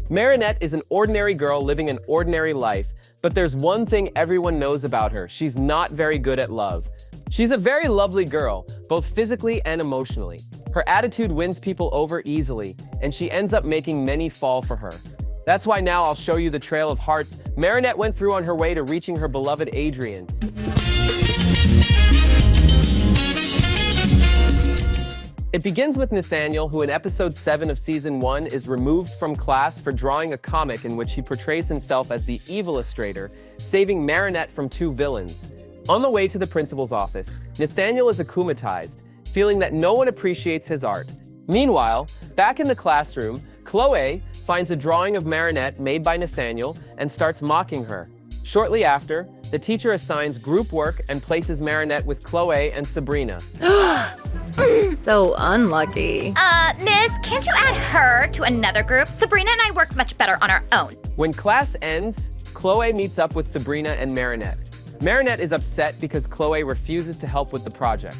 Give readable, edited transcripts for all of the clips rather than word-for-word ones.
Marinette is an ordinary girl living an ordinary life, but there's one thing everyone knows about her: she's not very good at love. She's a very lovely girl, both physically and emotionally. Her attitude wins people over easily, and she ends up making many fall for her. That's why now I'll show you the trail of hearts Marinette went through on her way to reaching her beloved Adrien. It begins with Nathaniel, who in episode 7 of season 1 is removed from class for drawing a comic in which he portrays himself as the evil illustrator, saving Marinette from 2 villains. On the way to the principal's office, Nathaniel is akumatized, feeling that no one appreciates his art. Meanwhile, back in the classroom, Chloe finds a drawing of Marinette made by Nathaniel and starts mocking her. Shortly after, the teacher assigns group work and places Marinette with Chloe and Sabrina. So unlucky. Miss, can't you add her to another group? Sabrina and I work much better on our own. When class ends, Chloe meets up with Sabrina and Marinette. Marinette is upset because Chloe refuses to help with the project.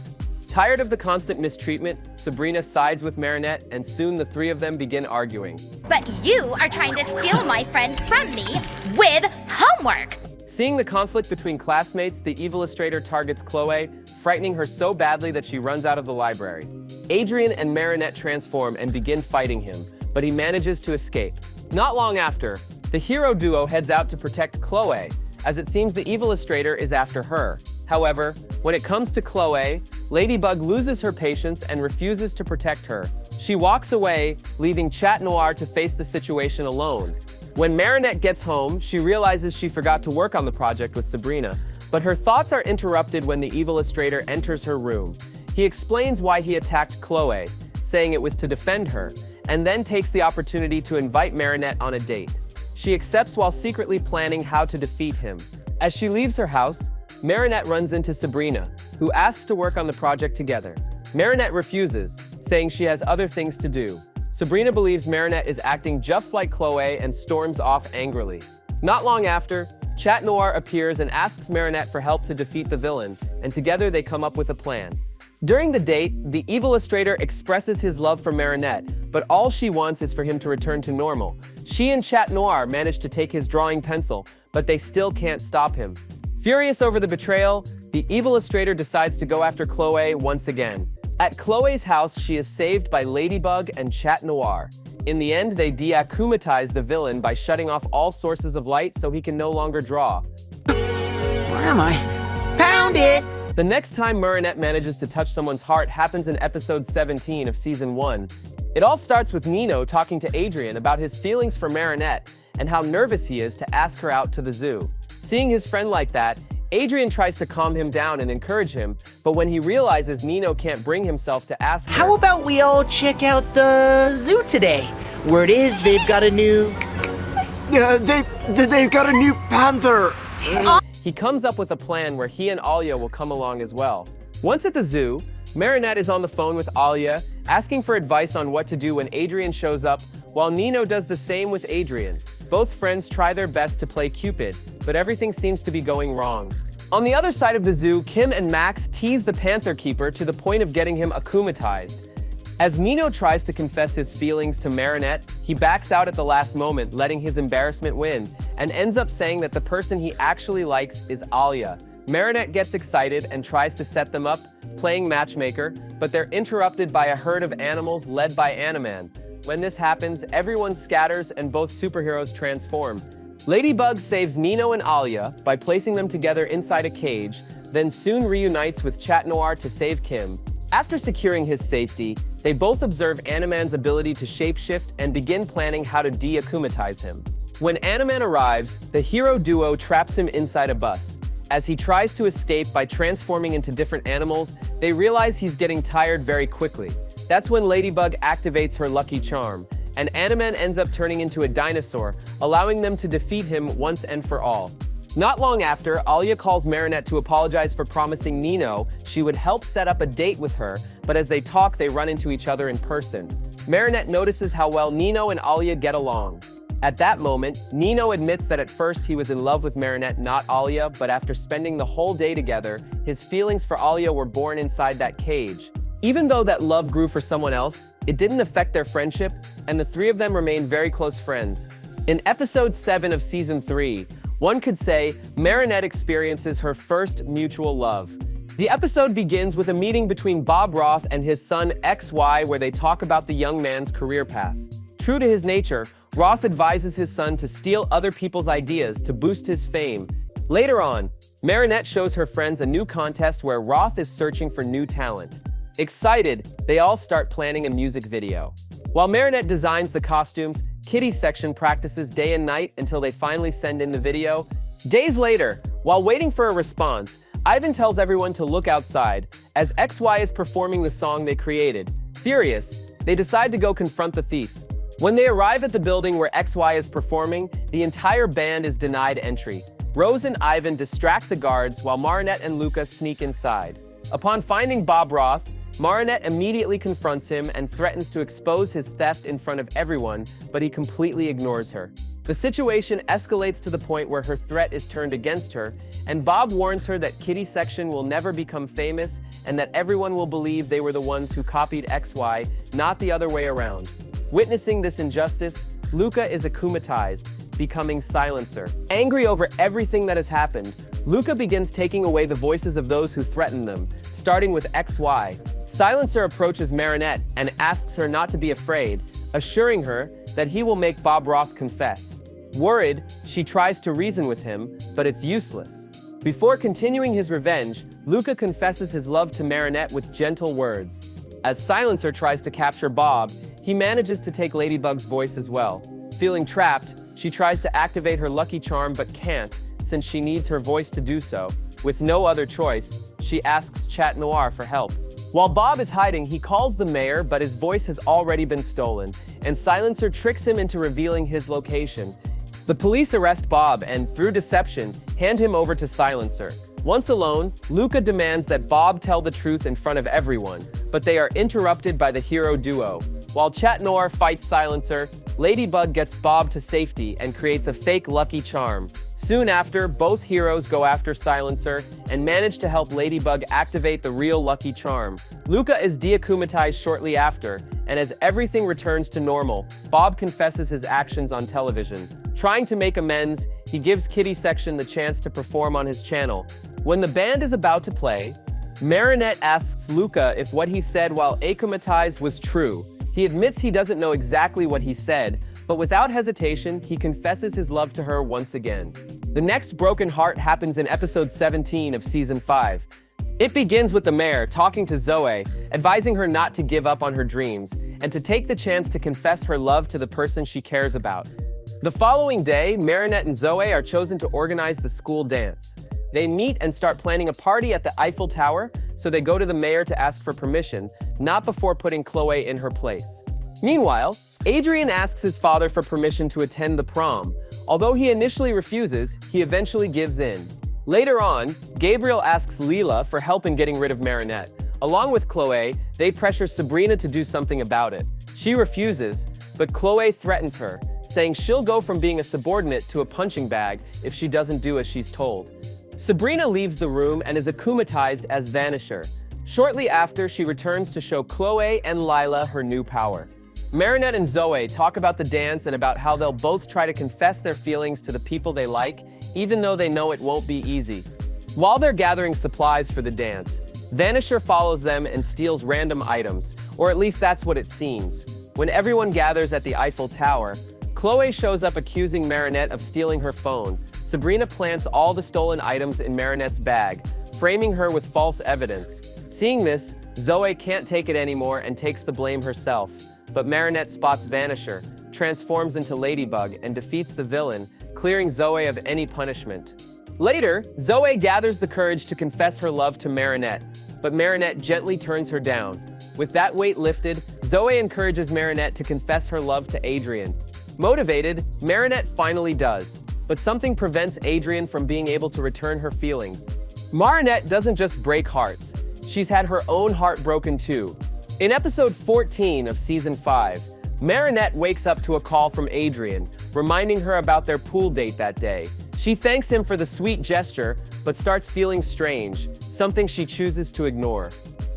Tired of the constant mistreatment, Sabrina sides with Marinette, and soon the 3 of them begin arguing. But you are trying to steal my friend from me with homework. Seeing the conflict between classmates, the evil illustrator targets Chloe, frightening her so badly that she runs out of the library. Adrien and Marinette transform and begin fighting him, but he manages to escape. Not long after, the hero duo heads out to protect Chloe, as it seems the evil illustrator is after her. However, when it comes to Chloe, Ladybug loses her patience and refuses to protect her. She walks away, leaving Noir to face the situation alone. When Marinette gets home, she realizes she forgot to work on the project with Sabrina, but her thoughts are interrupted when the evil illustrator enters her room. He explains why he attacked Chloe, saying it was to defend her, and then takes the opportunity to invite Marinette on a date. She accepts while secretly planning how to defeat him. As she leaves her house, Marinette runs into Sabrina, who asks to work on the project together. Marinette refuses, saying she has other things to do. Sabrina believes Marinette is acting just like Chloe and storms off angrily. Not long after, Noir appears and asks Marinette for help to defeat the villain, and together they come up with a plan. During the date, the evil illustrator expresses his love for Marinette, but all she wants is for him to return to normal. She and Noir manage to take his drawing pencil, but they still can't stop him. Furious over the betrayal, the evil illustrator decides to go after Chloe once again. At Chloe's house, she is saved by Ladybug and Noir. In the end, they de-akumatize the villain by shutting off all sources of light so he can no longer draw. Where am I? Found it! The next time Marinette manages to touch someone's heart happens in episode 17 of season 1. It all starts with Nino talking to Adrien about his feelings for Marinette and how nervous he is to ask her out to the zoo. Seeing his friend like that, Adrien tries to calm him down and encourage him, but when he realizes Nino can't bring himself to ask her, how about we all check out the zoo today? Word is they've got a new... they've got a new panther! He comes up with a plan where he and Alia will come along as well. Once at the zoo, Marinette is on the phone with Alia, asking for advice on what to do when Adrien shows up, while Nino does the same with Adrien. Both friends try their best to play Cupid, but everything seems to be going wrong. On the other side of the zoo, Kim and Max tease the Panther Keeper to the point of getting him akumatized. As Nino tries to confess his feelings to Marinette, he backs out at the last moment, letting his embarrassment win, and ends up saying that the person he actually likes is Alia. Marinette gets excited and tries to set them up, playing matchmaker, but they're interrupted by a herd of animals led by Animan. When this happens, everyone scatters and both superheroes transform. Ladybug saves Nino and Alia by placing them together inside a cage, then soon reunites with Noir to save Kim. After securing his safety, they both observe Animan's ability to shapeshift and begin planning how to de-akumatize him. When Animan arrives, the hero duo traps him inside a bus. As he tries to escape by transforming into different animals, they realize he's getting tired very quickly. That's when Ladybug activates her lucky charm, and Animan ends up turning into a dinosaur, allowing them to defeat him once and for all. Not long after, Alia calls Marinette to apologize for promising Nino she would help set up a date with her, but as they talk, they run into each other in person. Marinette notices how well Nino and Alia get along. At that moment, Nino admits that at first he was in love with Marinette, not Alia, but after spending the whole day together, his feelings for Alia were born inside that cage. Even though that love grew for someone else, it didn't affect their friendship, and the three of them remained very close friends. In episode 7 of season 3, one could say Marinette experiences her first mutual love. The episode begins with a meeting between Bob Roth and his son XY where they talk about the young man's career path. True to his nature, Roth advises his son to steal other people's ideas to boost his fame. Later on, Marinette shows her friends a new contest where Roth is searching for new talent. Excited, they all start planning a music video. While Marinette designs the costumes, Kitty's section practices day and night until they finally send in the video. Days later, while waiting for a response, Ivan tells everyone to look outside, as XY is performing the song they created. Furious, they decide to go confront the thief. When they arrive at the building where XY is performing, the entire band is denied entry. Rose and Ivan distract the guards while Marinette and Luka sneak inside. Upon finding Bob Roth, Marinette immediately confronts him and threatens to expose his theft in front of everyone, but he completely ignores her. The situation escalates to the point where her threat is turned against her, and Bob warns her that Kitty's section will never become famous and that everyone will believe they were the ones who copied XY, not the other way around. Witnessing this injustice, Luka is akumatized, becoming Silencer. Angry over everything that has happened, Luka begins taking away the voices of those who threaten them, starting with XY. Silencer approaches Marinette and asks her not to be afraid, assuring her that he will make Bob Roth confess. Worried, she tries to reason with him, but it's useless. Before continuing his revenge, Luka confesses his love to Marinette with gentle words. As Silencer tries to capture Bob, he manages to take Ladybug's voice as well. Feeling trapped, she tries to activate her lucky charm but can't, since she needs her voice to do so. With no other choice, she asks Chat Noir for help. While Bob is hiding, he calls the mayor, but his voice has already been stolen, and Silencer tricks him into revealing his location. The police arrest Bob and, through deception, hand him over to Silencer. Once alone, Luka demands that Bob tell the truth in front of everyone, but they are interrupted by the hero duo. While Chat Noir fights Silencer, Ladybug gets Bob to safety and creates a fake lucky charm. Soon after, both heroes go after Silencer and manage to help Ladybug activate the real lucky charm. Luka is deakumatized shortly after, and as everything returns to normal, Bob confesses his actions on television. Trying to make amends, he gives Kitty Section the chance to perform on his channel. When the band is about to play, Marinette asks Luka if what he said while akumatized was true. He admits he doesn't know exactly what he said, but without hesitation, he confesses his love to her once again. The next broken heart happens in episode 17 of season 5. It begins with the mayor talking to Zoe, advising her not to give up on her dreams, and to take the chance to confess her love to the person she cares about. The following day, Marinette and Zoe are chosen to organize the school dance. They meet and start planning a party at the Eiffel Tower, so they go to the mayor to ask for permission, not before putting Chloe in her place. Meanwhile, Adrien asks his father for permission to attend the prom. Although he initially refuses, he eventually gives in. Later on, Gabriel asks Leela for help in getting rid of Marinette. Along with Chloe, they pressure Sabrina to do something about it. She refuses, but Chloe threatens her, saying she'll go from being a subordinate to a punching bag if she doesn't do as she's told. Sabrina leaves the room and is akumatized as Vanisher. Shortly after, she returns to show Chloe and Lila her new power. Marinette and Zoe talk about the dance and about how they'll both try to confess their feelings to the people they like, even though they know it won't be easy. While they're gathering supplies for the dance, Vanisher follows them and steals random items, or at least that's what it seems. When everyone gathers at the Eiffel Tower, Chloe shows up accusing Marinette of stealing her phone. Sabrina plants all the stolen items in Marinette's bag, framing her with false evidence. Seeing this, Zoe can't take it anymore and takes the blame herself. But Marinette spots Vanisher, transforms into Ladybug, and defeats the villain, clearing Zoe of any punishment. Later, Zoe gathers the courage to confess her love to Marinette, but Marinette gently turns her down. With that weight lifted, Zoe encourages Marinette to confess her love to Adrien. Motivated, Marinette finally does, but something prevents Adrien from being able to return her feelings. Marinette doesn't just break hearts, she's had her own heart broken too. In episode 14 of season 5, Marinette wakes up to a call from Adrien, reminding her about their pool date that day. She thanks him for the sweet gesture, but starts feeling strange, something she chooses to ignore.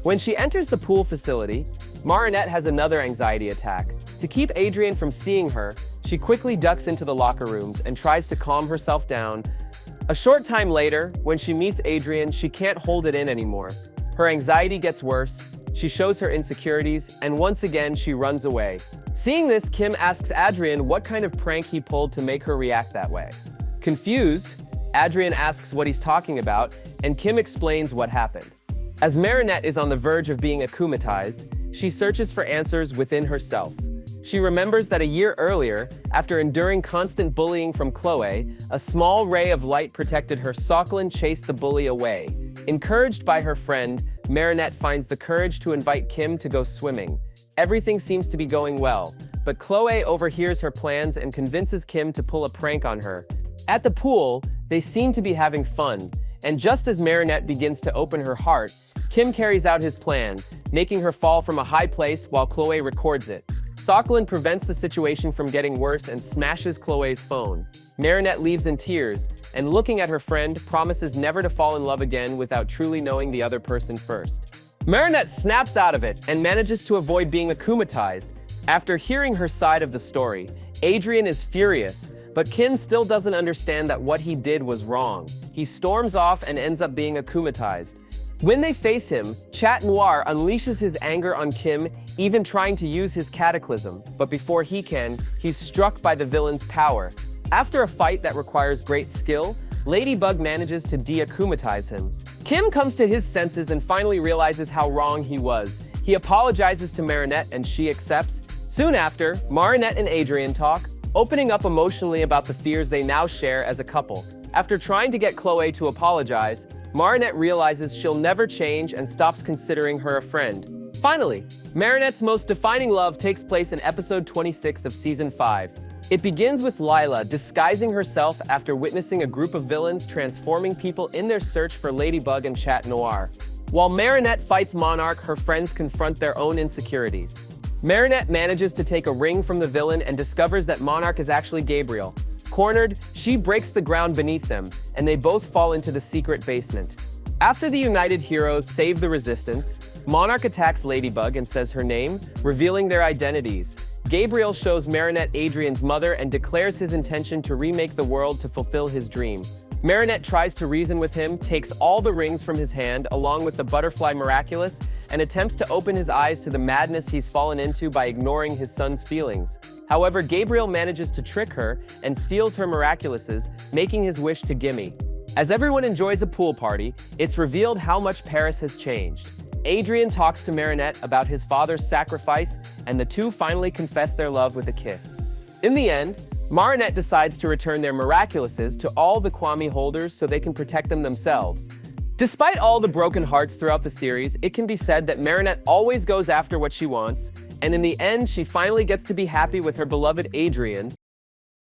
When she enters the pool facility, Marinette has another anxiety attack. To keep Adrien from seeing her, she quickly ducks into the locker rooms and tries to calm herself down. A short time later, when she meets Adrien, she can't hold it in anymore. Her anxiety gets worse, she shows her insecurities, and once again she runs away. Seeing this, Kim asks Adrien what kind of prank he pulled to make her react that way. Confused, Adrien asks what he's talking about, and Kim explains what happened. As Marinette is on the verge of being akumatized, she searches for answers within herself. She remembers that a year earlier, after enduring constant bullying from Chloe, a small ray of light protected her. Soklin chased the bully away. Encouraged by her friend, Marinette finds the courage to invite Kim to go swimming. Everything seems to be going well, but Chloe overhears her plans and convinces Kim to pull a prank on her. At the pool, they seem to be having fun, and just as Marinette begins to open her heart, Kim carries out his plan, making her fall from a high place while Chloe records it. Soklin prevents the situation from getting worse and smashes Chloe's phone. Marinette leaves in tears, and looking at her friend, promises never to fall in love again without truly knowing the other person first. Marinette snaps out of it and manages to avoid being akumatized. After hearing her side of the story, Adrien is furious, but Kim still doesn't understand that what he did was wrong. He storms off and ends up being akumatized. When they face him, Noir unleashes his anger on Kim, even trying to use his cataclysm, but before he can, he's struck by the villain's power. After a fight that requires great skill, Ladybug manages to de-akumatize him. Kim comes to his senses and finally realizes how wrong he was. He apologizes to Marinette and she accepts. Soon after, Marinette and Adrien talk, opening up emotionally about the fears they now share as a couple. After trying to get Chloe to apologize, Marinette realizes she'll never change and stops considering her a friend. Finally, Marinette's most defining love takes place in episode 26 of season 5. It begins with Lila disguising herself after witnessing a group of villains transforming people in their search for Ladybug and Noir. While Marinette fights Monarch, her friends confront their own insecurities. Marinette manages to take a ring from the villain and discovers that Monarch is actually Gabriel. Cornered, she breaks the ground beneath them, and they both fall into the secret basement. After the United Heroes save the Resistance, Monarch attacks Ladybug and says her name, revealing their identities. Gabriel shows Marinette Adrien's mother and declares his intention to remake the world to fulfill his dream. Marinette tries to reason with him, takes all the rings from his hand along with the butterfly Miraculous, and attempts to open his eyes to the madness he's fallen into by ignoring his son's feelings. However, Gabriel manages to trick her and steals her Miraculouses, making his wish to gimme. As everyone enjoys a pool party, it's revealed how much Paris has changed. Adrien talks to Marinette about his father's sacrifice, and the two finally confess their love with a kiss. In the end, Marinette decides to return their Miraculouses to all the Kwame holders so they can protect them themselves. Despite all the broken hearts throughout the series, it can be said that Marinette always goes after what she wants, and in the end, she finally gets to be happy with her beloved Adrien,